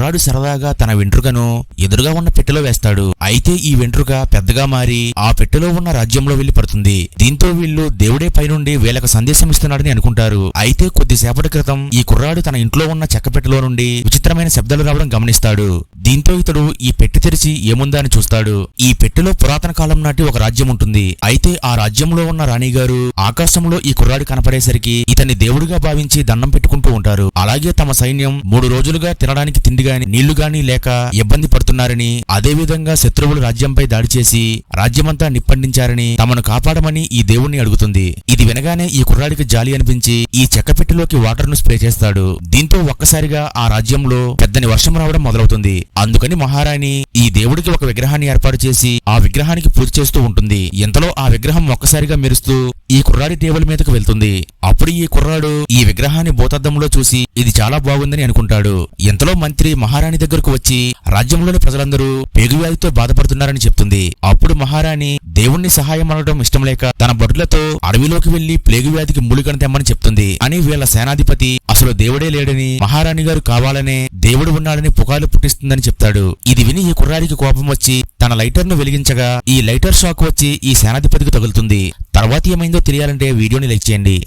కుర్రాడు సరదాగా తన వెంట్రుకను ఎదురుగా ఉన్న పెట్టెలో వేస్తాడు. అయితే ఈ వెంట్రుక పెద్దగా మారి ఆ పెట్టెలో ఉన్న రాజ్యంలో వెళ్లి పడుతుంది. దీంతో వీళ్ళు దేవుడే పైనుండి వీళ్ళకు సందేశం ఇస్తున్నాడని అనుకుంటారు. అయితే కొద్దిసేపటి క్రితం ఈ కుర్రాడు తన ఇంట్లో ఉన్న చెక్క పెట్టెలో నుండి విచిత్రమైన శబ్దాలు రావడం గమనిస్తాడు. దీంతో ఇతడు ఈ పెట్టె తెరిచి ఏముందా అని చూస్తాడు. ఈ పెట్టెలో పురాతన కాలం నాటి ఒక రాజ్యం ఉంటుంది. అయితే ఆ రాజ్యంలో ఉన్న రాణిగారు ఆకాశంలో ఈ కుర్రాడు కనపడేసరికి ఇతన్ని దేవుడిగా భావించి దండం పెట్టుకుంటూ ఉంటారు. అలాగే తమ సైన్యం 3 రోజులుగా తినడానికి తిండి గాని నీళ్లు గాని లేక ఇబ్బంది పడుతున్నారని, అదేవిధంగా శత్రువులు రాజ్యంపై దాడి చేసి రాజ్యమంతా నిప్పండించారని తమను కాపాడమని ఈ దేవుణ్ణి అడుగుతుంది. ఇది వినగానే ఈ కుర్రాడికి జాలి అనిపించి ఈ చెక్క పెట్టెలోకి వాటర్ ను స్ప్రే చేస్తాడు. దీంతో ఒక్కసారిగా ఆ రాజ్యంలో పెద్దని వర్షం రావడం మొదలవుతుంది. అందుకని మహారాణి ఈ దేవుడికి ఒక విగ్రహాన్ని ఏర్పాటు చేసి ఆ విగ్రహానికి పూజ చేస్తూ ఉంటుంది. ఇంతలో ఆ విగ్రహం ఒక్కసారిగా మెరుస్తూ ఈ కుర్రాడి టేబుల్ మీదకు వెళ్తుంది. అప్పుడు ఈ కుర్రాడు ఈ విగ్రహాన్ని భూతద్దంలో చూసి ఇది చాలా బాగుందని అనుకుంటాడు. ఇంతలో మంత్రి మహారాణి దగ్గరకు వచ్చి రాజ్యంలోని ప్రజలందరూ పేగువ్యాధితో బాధపడుతున్నారని చెప్తుంది. అప్పుడు మహారాణి దేవుణ్ణి సహాయం అనడం ఇష్టం లేక తన భటులతో అడవిలోకి వెళ్లి ప్లేగు వ్యాధికి మూలికను తెమ్మని చెప్తుంది. అని వీళ్ళ సేనాధిపతి అసలు దేవుడే లేడని, మహారాణి గారు కావాలనే దేవుడు ఉన్నాడని పుకార్లు పుట్టిస్తుందని చెప్తాడు. ఇది విని ఈ కుర్రాడికి కోపం వచ్చి తన లైటర్ ను వెలిగించగా ఈ లైటర్ షాక్ వచ్చి ఈ సేనాధిపతికి తగులుతుంది. తర్వాత ఏమైందో తెలియాలంటే వీడియోని లైక్ చేయండి.